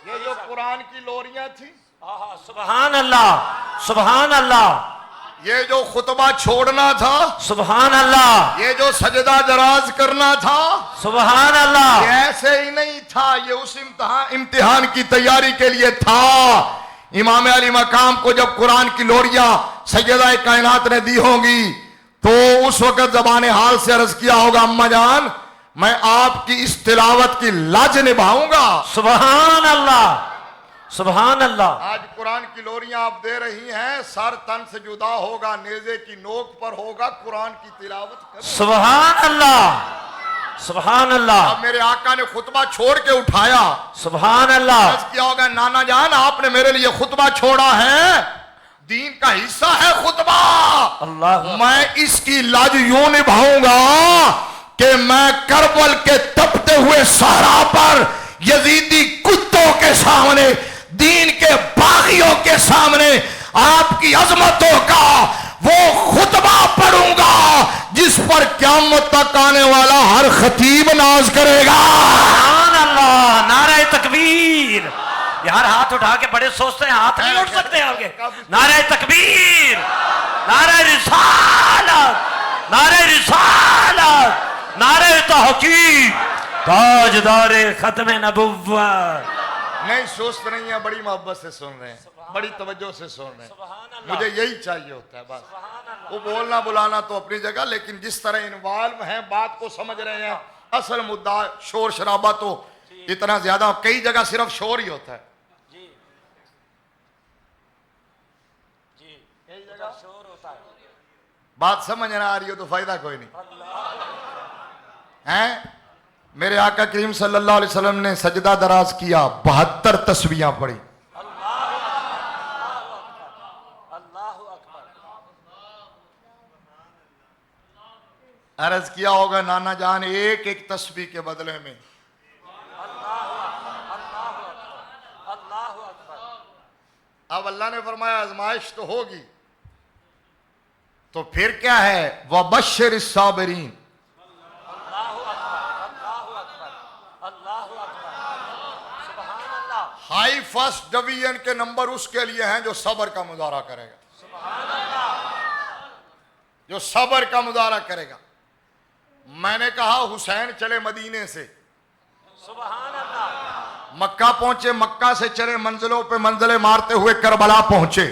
یہ جو قرآن کی لوریاں تھیں, سبحان اللہ سبحان اللہ. یہ جو خطبہ چھوڑنا تھا, سبحان اللہ یہ جو سجدہ دراز کرنا تھا, سبحان اللہ. یہ ایسے ہی نہیں تھا, یہ اس امتحان کی تیاری کے لیے تھا. امام علی مقام کو جب قرآن کی لوریاں سیدہ کائنات نے دی ہوں گی تو اس وقت زبان حال سے عرض کیا ہوگا, اماں جان میں آپ کی اس تلاوت کی لاج نبھاؤں گا. سبحان اللہ سبحان اللہ. آج قرآن کی لوریاں آپ دے رہی ہیں, سر تن سے جدا ہوگا, نیزے کی نوک پر ہوگا, قرآن کی تلاوت کر. سبحان اللہ سبحان اللہ. اب میرے آقا نے خطبہ چھوڑ کے اٹھایا, سبحان اللہ. عرض کیا ہوگا, نانا جان آپ نے میرے لیے خطبہ چھوڑا ہے, دین کا حصہ ہے خطبہ, اللہ میں اس کی لاج یوں نبھاؤں گا کہ میں کربل کے تپتے ہوئے صحرا پر یزیدی کتوں کے سامنے, دین کے باغیوں کے سامنے آپ کی عظمتوں کا وہ خطبہ پڑھوں گا جس پر قیامت تک آنے والا ہر خطیب ناز کرے گا. سبحان اللہ. نعرہ تکبیر. یار ہاتھ اٹھا کے بڑے سوچتے ہیں, ہاتھ نہیں اٹھ سکتے آپ کے. نعرہ تکبیر, نعرہ رسالت, نعرہ رسالت, نعرہ تحقیق, تاجدار ختم نبوت. نہیں سست نہیں ہے, بڑی محبت سے سن رہے ہیں, بڑی توجہ سے سن رہے ہیں. مجھے یہی چاہیے ہوتا ہے بس. وہ بولنا بلانا تو اپنی جگہ, لیکن جس طرح انوالو ہیں, بات کو سمجھ رہے ہیں. اصل مدعا شور شرابہ تو اتنا زیادہ, کئی جگہ صرف شور ہی ہوتا ہے. بات سمجھ نہ آ رہی ہو تو فائدہ کوئی نہیں ہیں. میرے آقا کریم صلی اللہ علیہ وسلم نے سجدہ دراز کیا, 72 تسبیحاں پڑھی. عرض کیا ہوگا, نانا جان ایک ایک تسبیح کے بدلے میں اب اللہ نے فرمایا آزمائش تو ہوگی, تو پھر کیا ہے وبشر الصابرین. ہائی فرسٹ ڈویژن کے نمبر اس کے لیے ہیں جو صبر کا مظاہرہ کرے گا. جو صبر کا مظاہرہ کرے گا. میں نے کہا حسین چلے مدینے سے مکہ پہنچے, مکہ سے چلے منزلوں پہ منزلیں مارتے ہوئے کربلا پہنچے.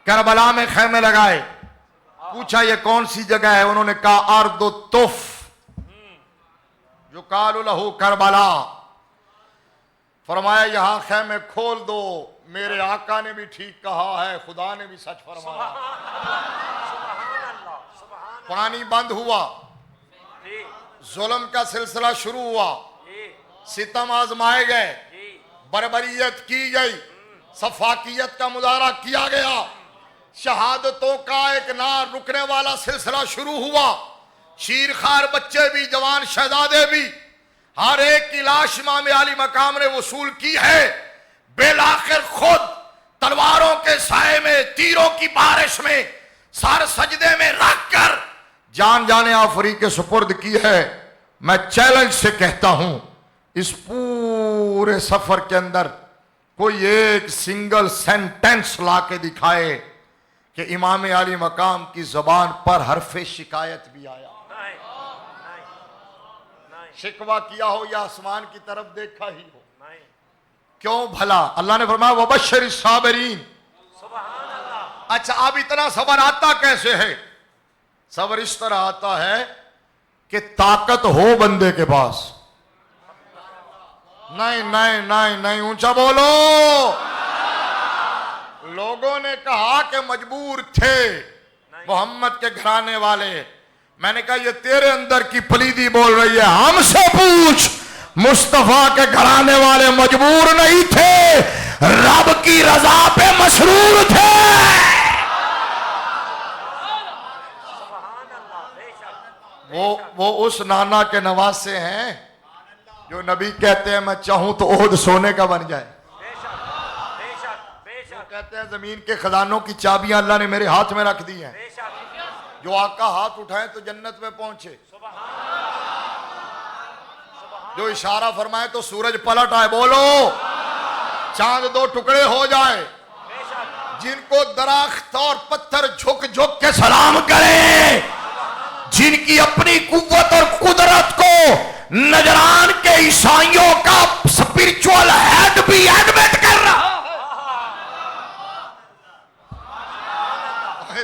کربلا میں خیمے لگائے. پوچھا یہ کون سی جگہ ہے؟ انہوں نے کہا ارض الطف جو قالوا لہو کربلا. فرمایا یہاں خیمے کھول دو. میرے آقا نے بھی ٹھیک کہا ہے, خدا نے بھی سچ فرمایا. پانی بند ہوا, ظلم کا سلسلہ شروع ہوا, ستم آزمائے گئے, بربریت کی گئی, سفاکیت کا مظاہرہ کیا گیا, شہادتوں کا ایک نہ رکنے والا سلسلہ شروع ہوا. شیرخوار بچے بھی, جوان شہزادے بھی, ہر ایک کی لاش امام علی مقام نے وصول کی ہے. بالآخر خود تلواروں کے سائے میں, تیروں کی بارش میں, سر سجدے میں رکھ کر جان جانے آفری کے سپرد کی ہے. میں چیلنج سے کہتا ہوں اس پورے سفر کے اندر کوئی ایک سنگل سینٹنس لا کے دکھائے کہ امام علی مقام کی زبان پر حرف شکایت بھی آیا, شکوہ کیا ہو یا آسمان کی طرف دیکھا ہی ہو. کیوں بھلا؟ اللہ نے فرمایا وبشر الصابرین. اچھا اب اتنا صبر آتا کیسے ہے؟ صبر اس طرح آتا ہے کہ طاقت ہو بندے کے پاس. نہیں نہیں نہیں نہیں, اونچا بولو. لوگوں نے کہا کہ مجبور تھے محمد کے گھرانے والے. میں نے کہا یہ تیرے اندر کی پلیدی بول رہی ہے, ہم سے پوچھ. مصطفیٰ کے گھرانے والے مجبور نہیں تھے, رب کی رضا پہ مسرور تھے. وہ اس نانا کے نواسے ہیں جو نبی کہتے ہیں میں چاہوں تو عہد سونے کا بن جائے. جو کہتے ہیں زمین کے خزانوں کی چابیاں اللہ نے میرے ہاتھ میں رکھ دی ہیں. جو آقا ہاتھ اٹھائیں تو جنت میں پہنچے. جو اشارہ فرمائے تو سورج پلٹ آئے. بولو. چاند دو ٹکڑے ہو جائے. جن کو درخت اور پتھر جھک جھک کے سلام کرے, جن کی اپنی قوت اور قدرت کو نجران کے عیسائیوں کا اسپرچول ہیڈ بھی ایڈمٹ کر رہا.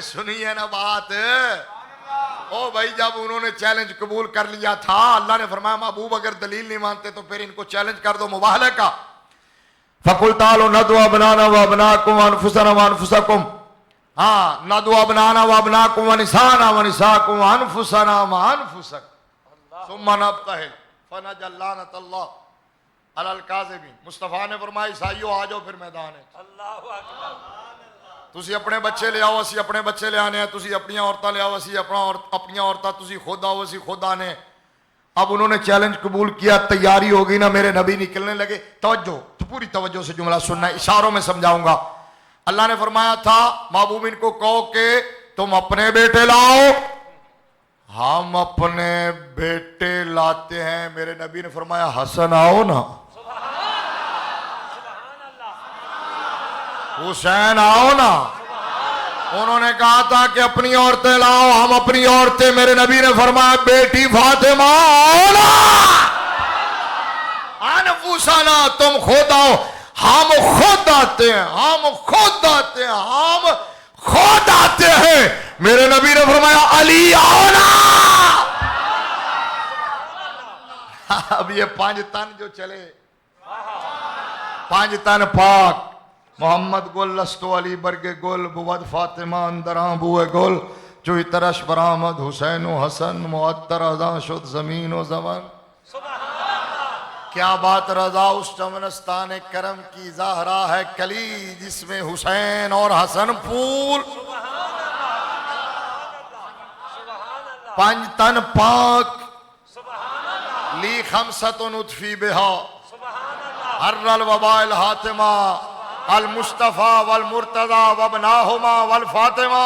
سنیے نا بات. او بھائی جب انہوں نے چیلنج قبول کر لیا تھا, اللہ نے فرمایا محبوب اگر دلیل نہیں مانتے تو پھر ان کو چیلنج کر دو مباہلے کا. فَقُلْ تَعَالُوا نَدْعُوا أَبْنَاءَنَا وَأَبْنَاءَكُمْ وَأَنفُسَنَا وَأَنفُسَكُمْ. ہاں نَدْعُوا أَبْنَاءَنَا وَأَبْنَاءَكُمْ وَنِسَاءَنَا وَنِسَاءَكُمْ وَأَنفُسَنَا وَأَنفُسَكُمْ ثُمَّ نَبْتَهِلْ فَنَجْعَلْ لَعْنَتَ اللَّهِ عَلَى الْكَاذِبِينَ. مصطفیٰ نے فرمایا عیسائیو آ جاؤ پھر میدان ہے. اللہ اکبر. تسی اپنے بچے لے آؤ, اسی اپنے بچے لے آنے ہیں. تسی اپنی عورتاں لے آؤ, اسی اپنی عورتاں. تسی خود آؤ, اسی خود آنے. اب انہوں نے چیلنج قبول کیا, تیاری ہو گئی نا, میرے نبی نکلنے لگے. توجہ, تو پوری توجہ سے جملہ سننا ہے, اشاروں میں سمجھاؤں گا. اللہ نے فرمایا تھا محبوب ان کو کہو کہ تم اپنے بیٹے لاؤ. ہم اپنے بیٹے لاتے ہیں. میرے نبی نے فرمایا حسن آؤ نا, حسین آؤ نا. انہوں نے کہا تھا کہ اپنی عورتیں لاؤ, ہم اپنی عورتیں. میرے نبی نے فرمایا بیٹی فاطمہ آؤ نا. انفسنا, تم خود آؤ. ہم خود آتے ہیں, ہم خود آتے ہیں, ہم خود آتے ہیں. میرے نبی نے فرمایا علی آؤ نا. اب یہ 5 تن جو چلے, 5 تن پاک, محمد گل لستو علی برگ گل بود فاطمہ اندران بوئے گل چوئی ترش برآمد حسین و حسن معطر ازاں شد زمین و زمن. کیا بات رضا اس چمنستان کرم کی زہرا ہے کلی جس میں حسین اور حسن پھول. 5 تن پاک لی خمسۃ نطفی بہا حر الوباء الحاتمہ المصطفیٰ والمرتضی وابناہما والفاطمہ.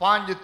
5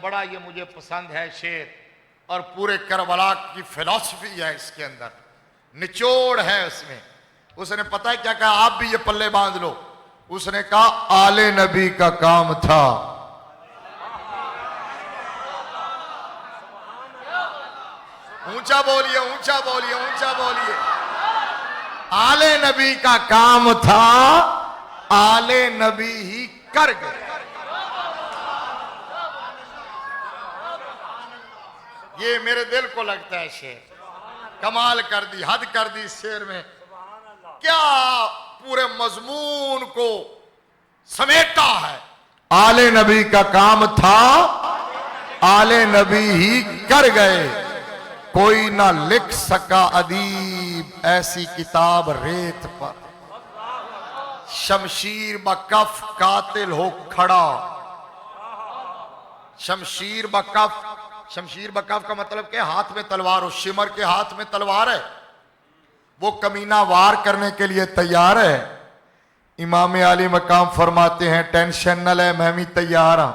بڑا یہ مجھے پسند ہے شعر، اور پورے کربلا کی فلسفی ہے اس کے اندر، نچوڑ ہے اس میں۔ اس نے پتہ ہے کیا کہا؟ آپ بھی یہ پلے باندھ لو۔ اس نے کہا آل نبی کا کام تھا، اونچا بولیے، اونچا بولیے، اونچا بولیے، آل نبی کا کام تھا، آل نبی ہی کر گئے۔ یہ میرے دل کو لگتا ہے شعر، کمال کر دی، حد کر دی اس شعر میں، کیا پورے مضمون کو سمیٹا ہے۔ آل نبی کا کام تھا، آل نبی ہی کر گئے، کوئی نہ لکھ سکا ادیب ایسی کتاب ریت پر، شمشیر بکف قاتل ہو کھڑا۔ شمشیر بکف، شمشیر بکف کا مطلب کہ ہاتھ میں تلوار ہو، شمر کے ہاتھ میں تلوار ہے، وہ کمینہ وار کرنے کے لیے تیار ہے۔ امام علی مقام فرماتے ہیں ٹینشن نہ لے میں بھی تیار ہوں،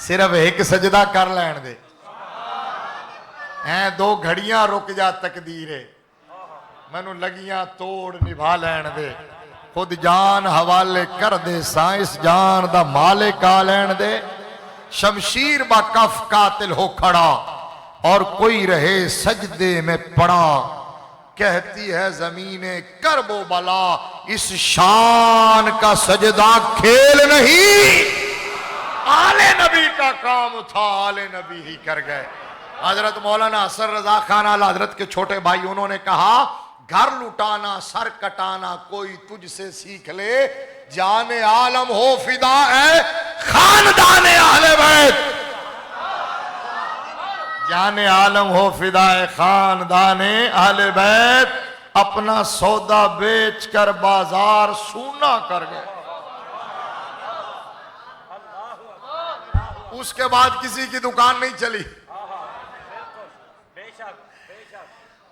صرف ایک سجدہ کر لین دے، ہیں 2 گھڑیاں رک جا تقدیرے، مینوں لگیاں توڑ نبھا لین دے، خود جان حوالے کر دے سائنس جان دا مالک آ لین دے۔ شمشیر با کف قاتل ہو کھڑا اور کوئی رہے سجدے میں پڑا، کہتی ہے زمین کرب و بلا اس شان کا سجدہ کھیل نہیں، آل نبی کا کام تھا، آل نبی ہی کر گئے۔ حضرت مولانا اثر رضا خان اعلی حضرت کے چھوٹے بھائی، انہوں نے کہا گھر لٹانا سر کٹانا کوئی تجھ سے سیکھ لے، جان عالم ہو فدا ہے خاندان اہل بیت، جان عالم ہو فدا ہے خاندان اہل بیت، اپنا سودا بیچ کر بازار سونا کر گئے۔ اس کے بعد کسی کی دکان نہیں چلی،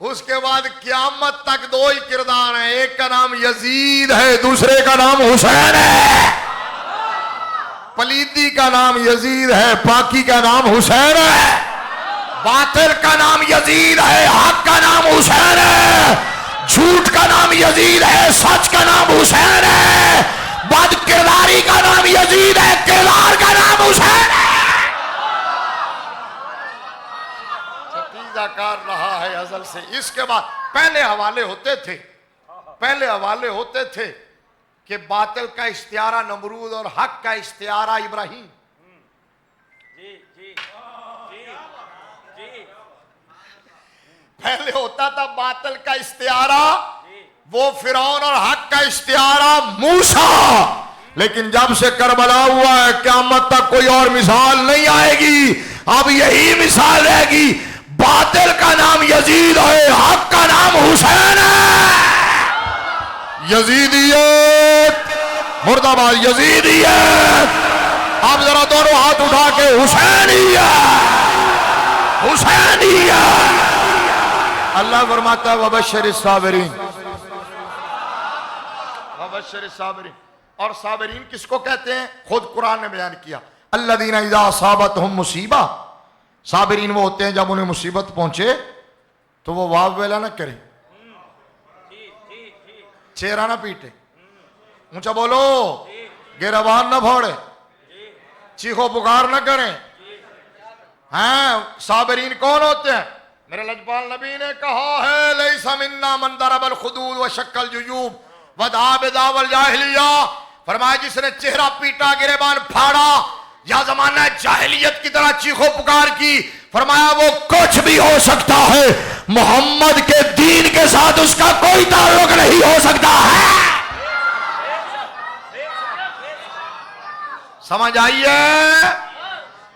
اس کے بعد قیامت تک 2 ہی کردار ہیں، ایک کا نام یزید ہے، دوسرے کا نام حسین ہے۔ پلیتی کا نام یزید ہے، پاکی کا نام حسین ہے، باطل کا نام یزید ہے، حق کا نام حسین ہے، جھوٹ کا نام یزید ہے، سچ کا نام حسین ہے، بد کرداری کا نام یزید ہے، کردار کا نام حسین ہے۔ کار رہا ہے ازل سے۔ اس کے بعد پہلے حوالے ہوتے تھے کہ باطل کا استعارہ نمرود اور حق کا استعارہ ابراہیم، پہلے ہوتا تھا باطل کا استعارہ وہ فرعون اور حق کا استعارہ موسیٰ، لیکن جب سے کربلا ہوا ہے قیامت تک کوئی اور مثال نہیں آئے گی، اب یہی مثال رہے گی، باطل کا نام یزید ہے، حق کا نام حسین ہے۔ یزیدیت مرد آباد، یزیدیت، اب ذرا دونوں ہاتھ اٹھا کے حسینیت، حسینیت۔ اللہ فرماتا ہے وبشر الصابرین، وبشر الصابرین، اور صابرین کس کو کہتے ہیں؟ خود قرآن نے بیان کیا، الذین اذا اصابتہم مصیبہ، صابرین وہ ہوتے ہیں جب انہیں مصیبت پہنچے تو وہ واو ویلا نہ کریں، چہرہ نہ پیٹے، اونچا بولو، گریبان نہ پھوڑے، چیخو پکار نہ کریں۔ ہاں صابرین کون ہوتے ہیں؟ میرے لجپال نبی نے کہا ہے لیس منا من ضرب الخدود وشق الجیوب ودعا بدعوی الجاہلیہ، فرمایا جس نے چہرہ پیٹا، گریبان پھاڑا یا زمانہ جاہلیت کی طرح چیخو پکار کی، فرمایا وہ کچھ بھی ہو سکتا ہے، محمد کے دین کے ساتھ اس کا کوئی تعلق نہیں ہو سکتا ہے۔ سمجھ آئیے؟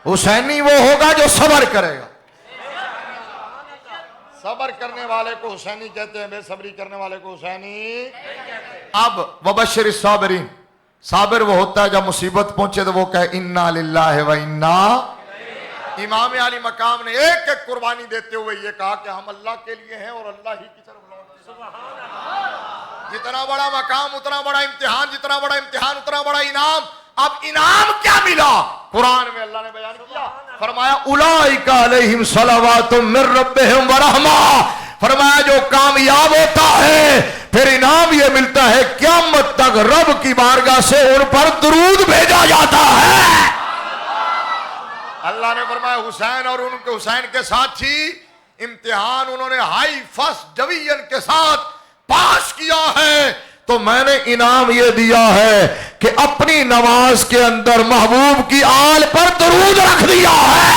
حسینی وہ ہوگا جو صبر کرے گا، صبر کرنے والے کو حسینی کہتے ہیں، بے صبری کرنے والے کو حسینی۔ اب وبشر الصابرین، صابر وہ ہوتا ہے جب مصیبت پہنچے تو وہ کہے انا للہ و انا۔ امام علی مقام نے ایک ایک قربانی دیتے ہوئے یہ کہا کہ ہم اللہ کے لیے ہیں اور اللہ ہی کی طرف لوٹتے ہیں۔ جتنا بڑا مقام اتنا بڑا امتحان، جتنا بڑا امتحان اتنا بڑا انعام۔ اب انعام کیا ملا؟ قرآن میں اللہ نے بیان کیا، فرمایا اولئک علیہم صلوات من ربہم ورحمہ، فرمایا جو کامیاب ہوتا ہے پھر انعام یہ ملتا ہے قیامت تک رب کی بارگاہ سے ان پر درود بھیجا جاتا ہے۔ اللہ نے فرمایا حسین اور ان کے حسین کے ساتھی امتحان انہوں نے ہائی فرسٹ ڈویژن کے ساتھ پاس کیا ہے، تو میں نے انعام یہ دیا ہے کہ اپنی نماز کے اندر محبوب کی آل پر درود رکھ دیا ہے،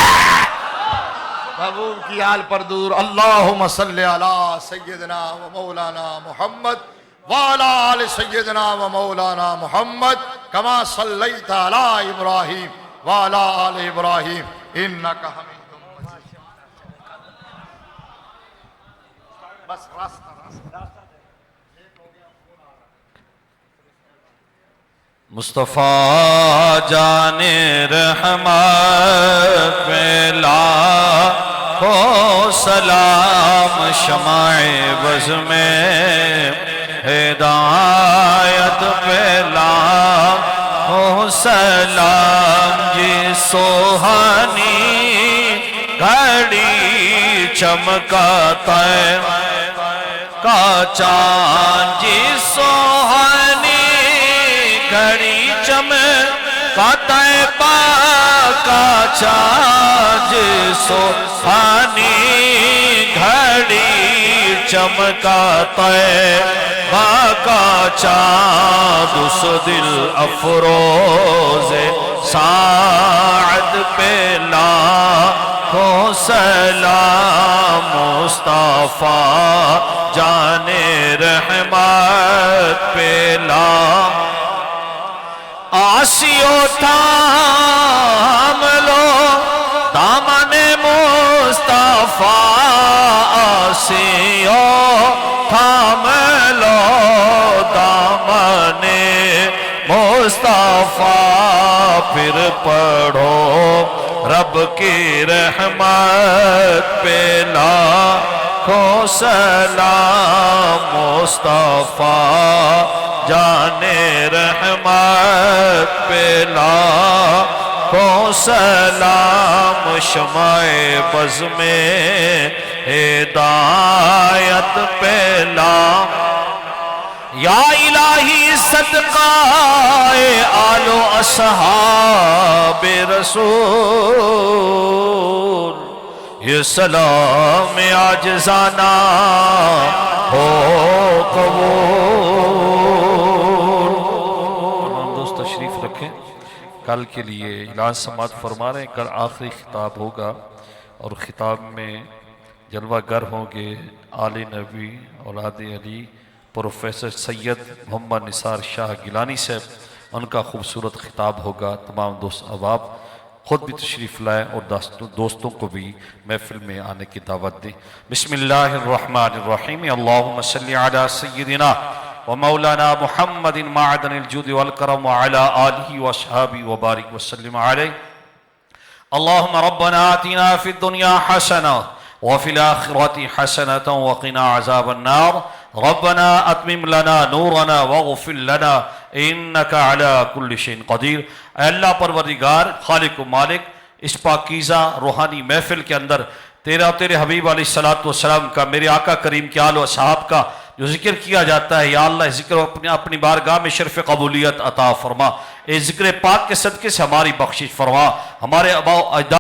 محبوب کی آل پر درود۔ اللہم صلی علی سیدنا و مولانا محمد وعلی آل سیدنا و مولانا محمد کما صلیت علی ابراہیم وعلی آل ابراہیم انک حمید مجید۔ بس راستہ مصطفیٰ جان رحمت پہ لاکھوں سلام، شمع بز میں ہدایت پہ لاکھوں سلام، جی سوہانی گھڑی چمکاتا ہے کا چاند، جی سوہانی گھڑی چمکاتا ہے کا چاند، جی سوہانی گھڑی چمکاتا ہے کا چاند، اس دل افروز ساعد پہ لاکھوں سلام، مصطفیٰ جان رحمت پہ لاکھوں آسیو تھام لو دامن مصطفیٰ، آسیو تھام لو دامن مصطفیٰ، پھر پڑھو رب کی رحمت پہ لاکھوں سلام، مصطفیٰ جان رحمت پہ لاکھوں سلام، شمع بز میں ہدایت پہ یا الہی صدقہ آل و اصحاب رسول، یہ سلام عاجزانہ ہو قبول۔ تمام دوست تشریف رکھیں، کل کے لیے اعلان سماعت فرما رہے ہیں، کل آخری خطاب ہوگا اور خطاب میں جلوہ گر ہوں گے آل نبی اولاد علی پروفیسر سید محمد نثار شاہ گیلانی صاحب، ان کا خوبصورت خطاب ہوگا۔ تمام دوست احباب خود بھی تشریف لائیں اور دوستوں کو بھی محفل میں آنے کی دعوت دیں۔ بسم اللہ الرحمن الرحیم، اللہم صلی علی سیدنا و مولانا محمد معدن الجود والکرم وعلی آلہ واصحابہ وبارک وسلم علیہ۔ اللہم ربنا آتنا فی الدنیا حسنہ وفی الآخرۃ حسنۃ وقنا عذاب النار، ربنا اتمم لنا نورنا واغفر لنا انک علی کل شیء قدیر۔ اے اللہ پروردگار، خالق و مالک، اس پاکیزہ روحانی محفل کے اندر تیرا اور تیرے حبیب علیہ السلام کا، میرے آقا کریم کے آل و اصحاب کا جو ذکر کیا جاتا ہے، یا اللہ ذکر اپنی بارگاہ میں شرف قبولیت عطا فرما، اے ذکر پاک کے صدقے سے ہماری بخشش فرما، ہمارے آباء و اجداد